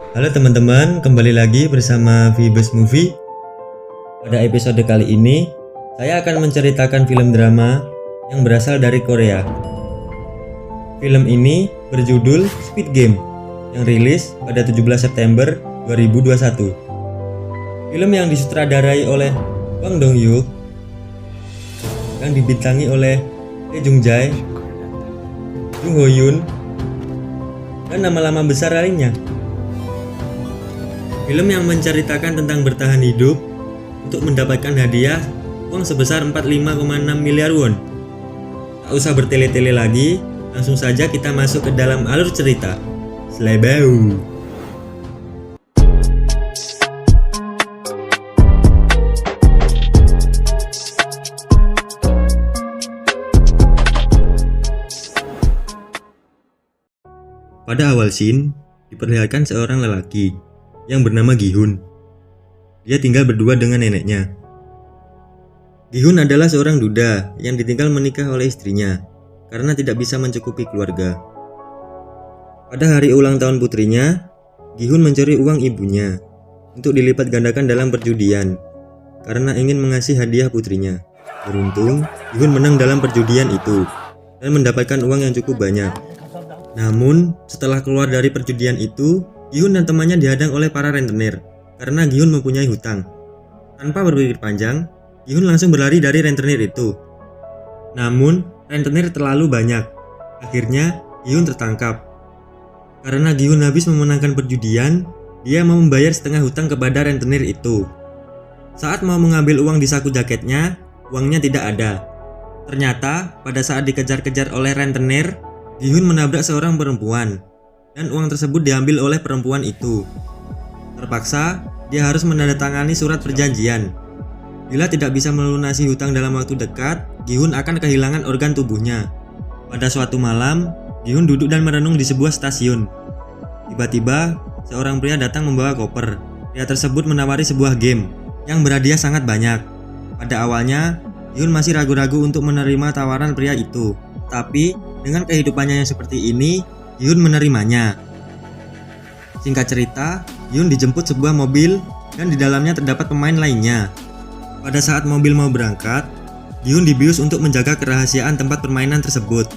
Halo teman-teman, kembali lagi bersama Vibes Movie. Pada episode kali ini, saya akan menceritakan film drama yang berasal dari Korea. Film ini berjudul Squid Game yang rilis pada 17 September 2021. Film yang disutradarai oleh Bang Dong-hyuk, yang dibintangi oleh Lee Jung Jae, Jung Ho Yoon, dan nama-nama besar lainnya. Film yang menceritakan tentang bertahan hidup untuk mendapatkan hadiah uang sebesar 45,6 miliar won. Tak usah bertele-tele lagi, langsung saja kita masuk ke dalam alur cerita. Slebeu. Pada awal scene, diperlihatkan seorang lelaki yang bernama Gi-hun. Dia tinggal berdua dengan neneknya. Gi-hun adalah seorang duda yang ditinggal menikah oleh istrinya karena tidak bisa mencukupi keluarga. Pada hari ulang tahun putrinya, Gi-hun mencuri uang ibunya untuk dilipat gandakan dalam perjudian karena ingin mengasih hadiah putrinya. Beruntung, Gi-hun menang dalam perjudian itu dan mendapatkan uang yang cukup banyak. Namun, setelah keluar dari perjudian itu, Gi-hun dan temannya dihadang oleh para rentenir karena Gi-hun mempunyai hutang. Tanpa berpikir panjang, Gi-hun langsung berlari dari rentenir itu. Namun, rentenir terlalu banyak. Akhirnya, Gi-hun tertangkap. Karena Gi-hun habis memenangkan perjudian, dia mau membayar setengah hutang kepada rentenir itu. Saat mau mengambil uang di saku jaketnya, uangnya tidak ada. Ternyata, pada saat dikejar-kejar oleh rentenir, Gi-hun menabrak seorang perempuan. Dan uang tersebut diambil oleh perempuan itu. Terpaksa, dia harus menandatangani surat perjanjian. Bila tidak bisa melunasi hutang dalam waktu dekat, Gi-hun akan kehilangan organ tubuhnya. Pada suatu malam, Gi-hun duduk dan merenung di sebuah stasiun. Tiba-tiba, seorang pria datang membawa koper. Pria tersebut menawari sebuah game yang berhadiah sangat banyak. Pada awalnya, Gi-hun masih ragu-ragu untuk menerima tawaran pria itu. Tapi, dengan kehidupannya yang seperti ini, Gi-hun menerimanya. Singkat cerita, Gi-hun dijemput sebuah mobil dan di dalamnya terdapat pemain lainnya. Pada saat mobil mau berangkat, Gi-hun dibius untuk menjaga kerahasiaan tempat permainan tersebut.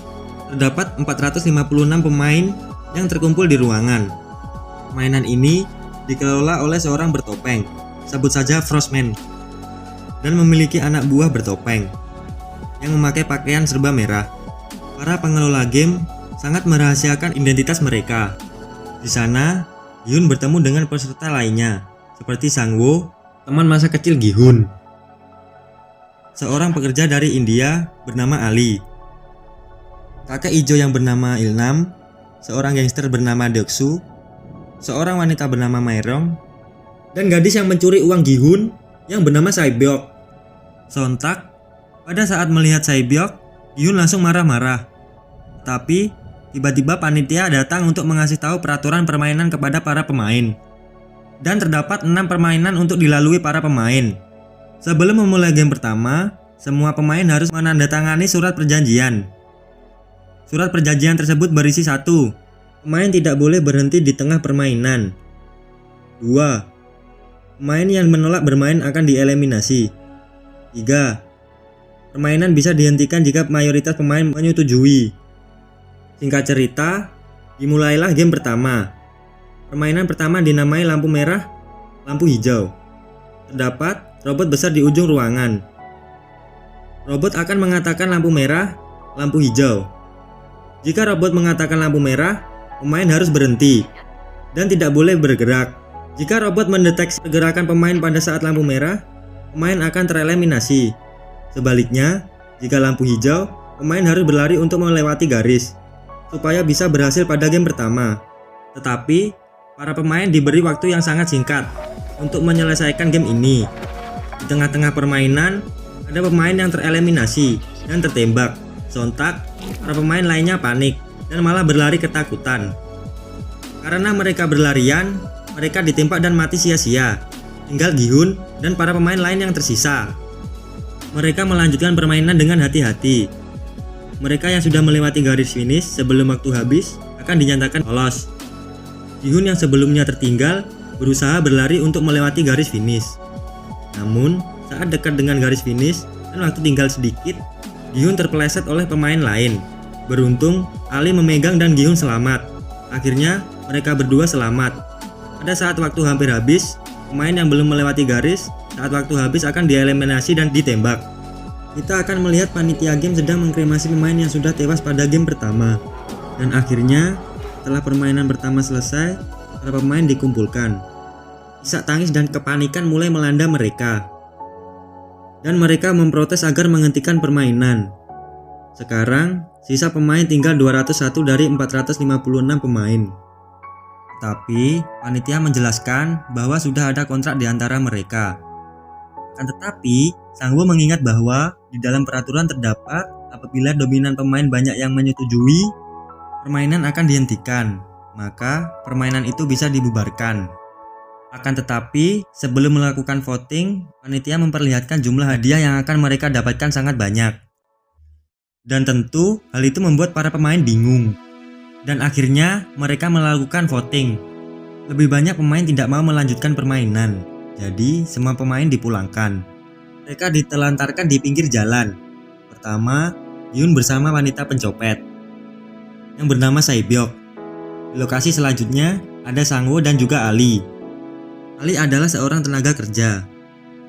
Terdapat 456 pemain yang terkumpul di ruangan. Mainan ini dikelola oleh seorang bertopeng, sebut saja Frostman, dan memiliki anak buah bertopeng yang memakai pakaian serba merah. Para pengelola game sangat merahasiakan identitas mereka. Di sana, Gi-hun bertemu dengan peserta lainnya, seperti Sang-woo, teman masa kecil Gi-hun, seorang pekerja dari India bernama Ali, kakek hijau yang bernama Ilnam, seorang gangster bernama Deoksu, seorang wanita bernama Maerong, dan gadis yang mencuri uang Gi-hun yang bernama Sae-byok. Sontak, pada saat melihat Sae-byok, Gi-hun langsung marah-marah. Tapi, tiba-tiba panitia datang untuk mengasih tahu peraturan permainan kepada para pemain. Dan terdapat 6 permainan untuk dilalui para pemain. Sebelum memulai game pertama, semua pemain harus menandatangani surat perjanjian. Surat perjanjian tersebut berisi 1. Pemain tidak boleh berhenti di tengah permainan. 2. Pemain yang menolak bermain akan dieliminasi. 3. Permainan bisa dihentikan jika mayoritas pemain menyetujui. Singkat cerita, dimulailah game pertama. Permainan pertama dinamai lampu merah, lampu hijau. Terdapat robot besar di ujung ruangan. Robot akan mengatakan lampu merah, lampu hijau. Jika robot mengatakan lampu merah, pemain harus berhenti dan tidak boleh bergerak. Jika robot mendeteksi pergerakan pemain pada saat lampu merah, pemain akan tereliminasi. Sebaliknya, jika lampu hijau, pemain harus berlari untuk melewati garis supaya bisa berhasil pada game pertama. Tetapi, para pemain diberi waktu yang sangat singkat untuk menyelesaikan game ini. Di tengah-tengah permainan, ada pemain yang tereliminasi dan tertembak. Sontak, para pemain lainnya panik dan malah berlari ketakutan. Karena mereka berlarian, mereka ditempa dan mati sia-sia. Tinggal Gi-hun dan para pemain lain yang tersisa. Mereka melanjutkan permainan dengan hati-hati. Mereka yang sudah melewati garis finish sebelum waktu habis akan dinyatakan lolos. Gi-hun yang sebelumnya tertinggal berusaha berlari untuk melewati garis finish. Namun, saat dekat dengan garis finish dan waktu tinggal sedikit, Gi-hun terpeleset oleh pemain lain. Beruntung, Ali memegang dan Gi-hun selamat. Akhirnya, mereka berdua selamat. Pada saat waktu hampir habis, pemain yang belum melewati garis saat waktu habis akan dieliminasi dan ditembak. Kita akan melihat panitia game sedang mengkremasi pemain yang sudah tewas pada game pertama. Dan akhirnya, setelah permainan pertama selesai, para pemain dikumpulkan. Isak tangis dan kepanikan mulai melanda mereka. Dan mereka memprotes agar menghentikan permainan. Sekarang, sisa pemain tinggal 201 dari 456 pemain. Tapi, panitia menjelaskan bahwa sudah ada kontrak di antara mereka. Akan tetapi, Sangwoo mengingat bahwa di dalam peraturan terdapat apabila dominan pemain banyak yang menyetujui, permainan akan dihentikan, maka permainan itu bisa dibubarkan. Akan tetapi, sebelum melakukan voting, panitia memperlihatkan jumlah hadiah yang akan mereka dapatkan sangat banyak. Dan tentu, hal itu membuat para pemain bingung. Dan akhirnya, mereka melakukan voting. Lebih banyak pemain tidak mau melanjutkan permainan, jadi semua pemain dipulangkan. Mereka ditelantarkan di pinggir jalan. Pertama, Gi-hun bersama wanita pencopet yang bernama Sae-byok. Di lokasi selanjutnya, ada Sangwoo dan juga Ali. Ali adalah seorang tenaga kerja.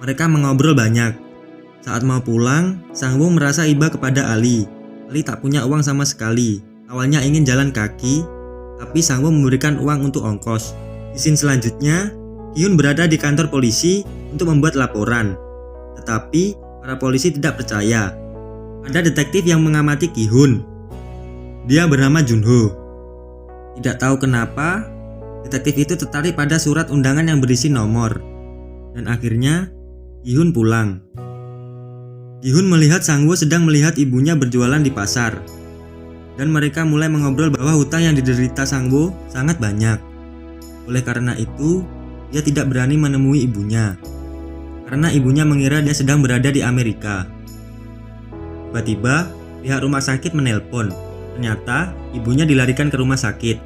Mereka mengobrol banyak. Saat mau pulang, Sangwoo merasa iba kepada Ali. Ali tak punya uang sama sekali. Awalnya ingin jalan kaki, tapi Sangwoo memberikan uang untuk ongkos. Di scene selanjutnya, Gi-hun berada di kantor polisi untuk membuat laporan. Tetapi, para polisi tidak percaya. Ada detektif yang mengamati Gi-hun. Dia bernama Junho. Tidak tahu kenapa, detektif itu tertarik pada surat undangan yang berisi nomor. Dan akhirnya, Gi-hun pulang. Gi-hun melihat Sangwoo sedang melihat ibunya berjualan di pasar. Dan mereka mulai mengobrol bahwa hutang yang diderita Sangwoo sangat banyak. Oleh karena itu, dia tidak berani menemui ibunya. Karena ibunya mengira dia sedang berada di Amerika. Tiba-tiba, pihak rumah sakit menelpon. Ternyata, ibunya dilarikan ke rumah sakit.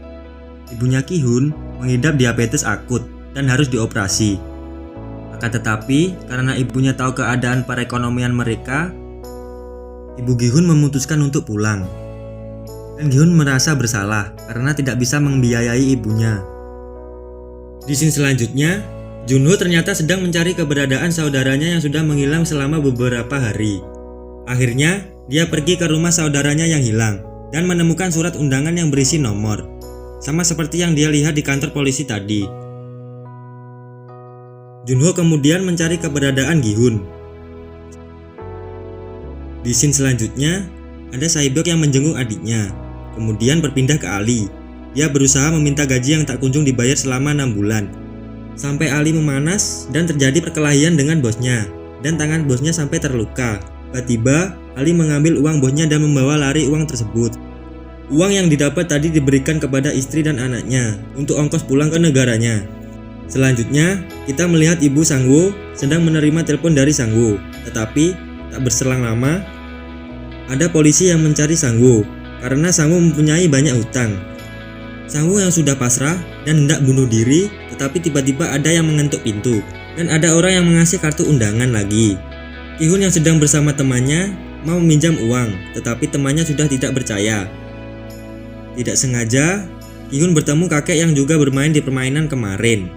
Ibunya Gi-hun mengidap diabetes akut dan harus dioperasi. Akan tetapi, karena ibunya tahu keadaan perekonomian mereka, ibu Gi-hun memutuskan untuk pulang. Dan Gi-hun merasa bersalah karena tidak bisa membiayai ibunya. Di scene selanjutnya, Junho ternyata sedang mencari keberadaan saudaranya yang sudah menghilang selama beberapa hari. Akhirnya, dia pergi ke rumah saudaranya yang hilang dan menemukan surat undangan yang berisi nomor, sama seperti yang dia lihat di kantor polisi tadi. Junho kemudian mencari keberadaan Gi-hun. Di scene selanjutnya, ada Sae-byok yang menjenguk adiknya, kemudian berpindah ke Ali. Dia berusaha meminta gaji yang tak kunjung dibayar selama 6 bulan. Sampai Ali memanas dan terjadi perkelahian dengan bosnya, dan tangan bosnya sampai terluka. Tiba-tiba, Ali mengambil uang bosnya dan membawa lari uang tersebut. Uang yang didapat tadi diberikan kepada istri dan anaknya untuk ongkos pulang ke negaranya. Selanjutnya, kita melihat ibu Sangwoo sedang menerima telepon dari Sangwoo. Tetapi, tak berselang lama, ada polisi yang mencari Sangwoo karena Sangwoo mempunyai banyak hutang. Sangwoo yang sudah pasrah dan hendak bunuh diri, tetapi tiba-tiba ada yang mengetuk pintu dan ada orang yang mengasih kartu undangan lagi. Gi-hun yang sedang bersama temannya mau meminjam uang, tetapi temannya sudah tidak percaya. Tidak sengaja, Gi-hun bertemu kakek yang juga bermain di permainan kemarin.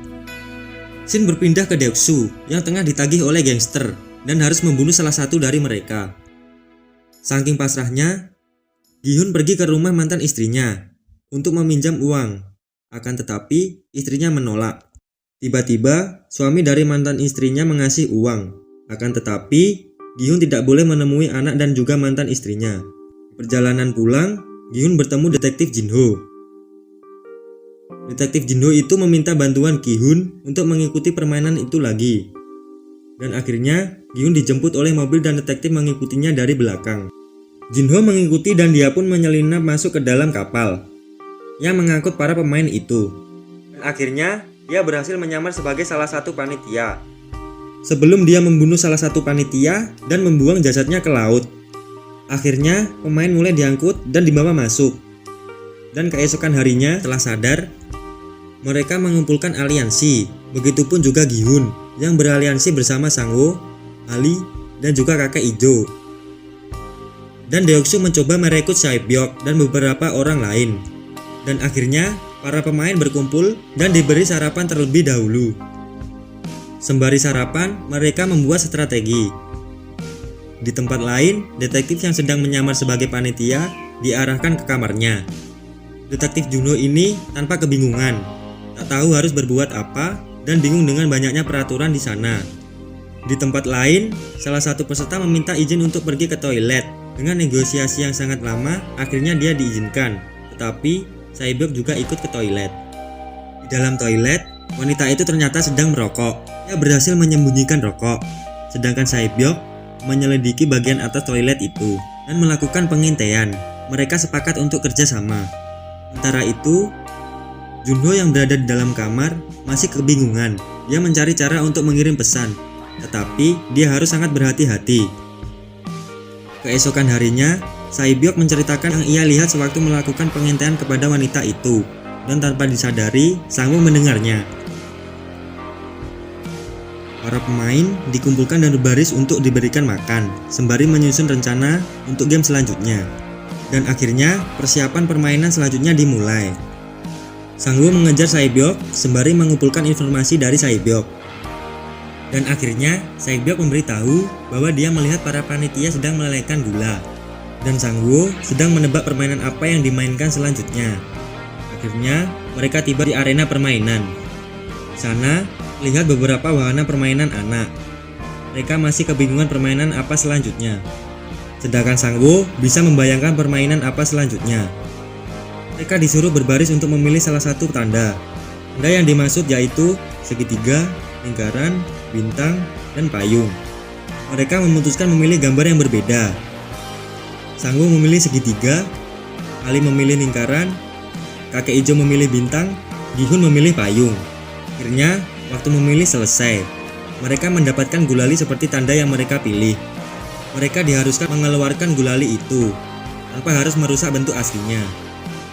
Scene berpindah ke Deok-su yang tengah ditagih oleh gangster dan harus membunuh salah satu dari mereka. Saking pasrahnya, Gi-hun pergi ke rumah mantan istrinya untuk meminjam uang. Akan tetapi, istrinya menolak. Tiba-tiba, suami dari mantan istrinya mengasih uang. Akan tetapi, Gi-hun tidak boleh menemui anak dan juga mantan istrinya. Di perjalanan pulang, Gi-hun bertemu detektif Jinho. Detektif Jinho itu meminta bantuan Gi-hun untuk mengikuti permainan itu lagi. Dan akhirnya, Gi-hun dijemput oleh mobil dan detektif mengikutinya dari belakang. Jinho mengikuti dan dia pun menyelinap masuk ke dalam kapal yang mengangkut para pemain itu. Dan akhirnya, dia berhasil menyamar sebagai salah satu panitia. Sebelum dia membunuh salah satu panitia dan membuang jasadnya ke laut. Akhirnya, pemain mulai diangkut dan dibawa masuk. Dan keesokan harinya, setelah sadar, Mereka mengumpulkan aliansi, begitupun juga Gi-hun yang beraliansi bersama Sang-woo, Ali, dan juga kakek Ijo. Dan Deok-su mencoba merekrut Sae-byeok dan beberapa orang lain. Dan akhirnya para pemain berkumpul dan diberi sarapan terlebih dahulu. Sembari sarapan, mereka membuat strategi. Di tempat lain, detektif yang sedang menyamar sebagai panitia diarahkan ke kamarnya. Detektif Junho ini tanpa kebingungan, tak tahu harus berbuat apa dan bingung dengan banyaknya peraturan di sana. Di tempat lain, salah satu peserta meminta izin untuk pergi ke toilet. Dengan negosiasi yang sangat lama, akhirnya dia diizinkan. Tetapi Sae-byeok juga ikut ke toilet. Di dalam toilet, wanita itu ternyata sedang merokok. Dia berhasil menyembunyikan rokok. Sedangkan Sae-byeok menyelidiki bagian atas toilet itu dan melakukan pengintaian. Mereka sepakat untuk kerja sama. Sementara itu, Junho yang berada di dalam kamar masih kebingungan. Dia mencari cara untuk mengirim pesan, tetapi dia harus sangat berhati-hati. Keesokan harinya, Sae-byeok menceritakan yang ia lihat sewaktu melakukan pengintaian kepada wanita itu, dan tanpa disadari, Sang-woo mendengarnya. Para pemain dikumpulkan dan berbaris untuk diberikan makan, sembari menyusun rencana untuk game selanjutnya. Dan akhirnya, persiapan permainan selanjutnya dimulai. Sang-woo mengejar Sae-byeok sembari mengumpulkan informasi dari Sae-byeok. Dan akhirnya, Sae-byeok memberitahu bahwa dia melihat para panitia sedang melelehkan gula. Dan Sang-woo sedang menebak permainan apa yang dimainkan selanjutnya. Akhirnya, mereka tiba di arena permainan. Sana, lihat beberapa wahana permainan anak. Mereka masih kebingungan permainan apa selanjutnya. Sedangkan Sang-woo bisa membayangkan permainan apa selanjutnya. Mereka disuruh berbaris untuk memilih salah satu tanda. Tanda yang dimaksud yaitu segitiga, lingkaran, bintang, dan payung. Mereka memutuskan memilih gambar yang berbeda. Sang-woo memilih segitiga, Ali memilih lingkaran, kakek Ijo memilih bintang, Gi-hun memilih payung. Akhirnya, waktu memilih selesai. Mereka mendapatkan gulali seperti tanda yang mereka pilih. Mereka diharuskan mengeluarkan gulali itu, tanpa harus merusak bentuk aslinya.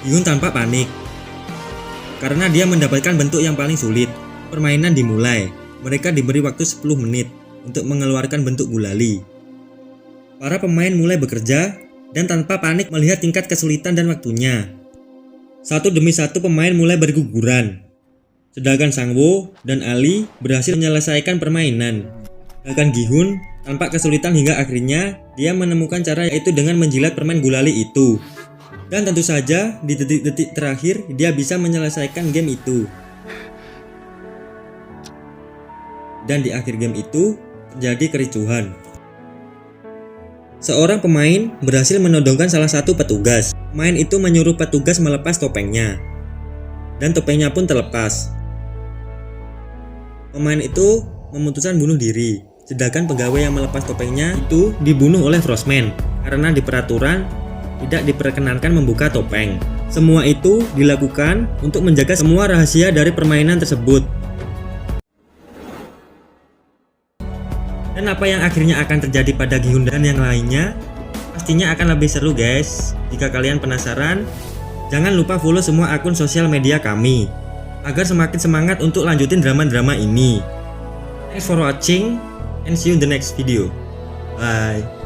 Gi-hun tanpa panik, karena dia mendapatkan bentuk yang paling sulit. Permainan dimulai. Mereka diberi waktu 10 menit untuk mengeluarkan bentuk gulali. Para pemain mulai bekerja dan tanpa panik melihat tingkat kesulitan dan waktunya. Satu demi satu pemain mulai berguguran. Sedangkan Sang-woo dan Ali berhasil menyelesaikan permainan. Sedangkan Gi-hun tanpa kesulitan hingga akhirnya dia menemukan cara, yaitu dengan menjilat permen gulali itu. Dan tentu saja di detik-detik terakhir dia bisa menyelesaikan game itu. Dan di akhir game itu terjadi kericuhan. Seorang pemain berhasil menodongkan salah satu petugas. Pemain itu menyuruh petugas melepas topengnya, dan topengnya pun terlepas. Pemain itu memutuskan bunuh diri, sedangkan pegawai yang melepas topengnya itu dibunuh oleh Frostman karena di peraturan tidak diperkenankan membuka topeng. Semua itu dilakukan untuk menjaga semua rahasia dari permainan tersebut. Dan apa yang akhirnya akan terjadi pada Gi-hun dan yang lainnya pastinya akan lebih seru guys. Jika kalian penasaran, jangan lupa follow semua akun sosial media kami agar semakin semangat untuk lanjutin drama-drama ini. Thanks for watching and see you in the next video. Bye.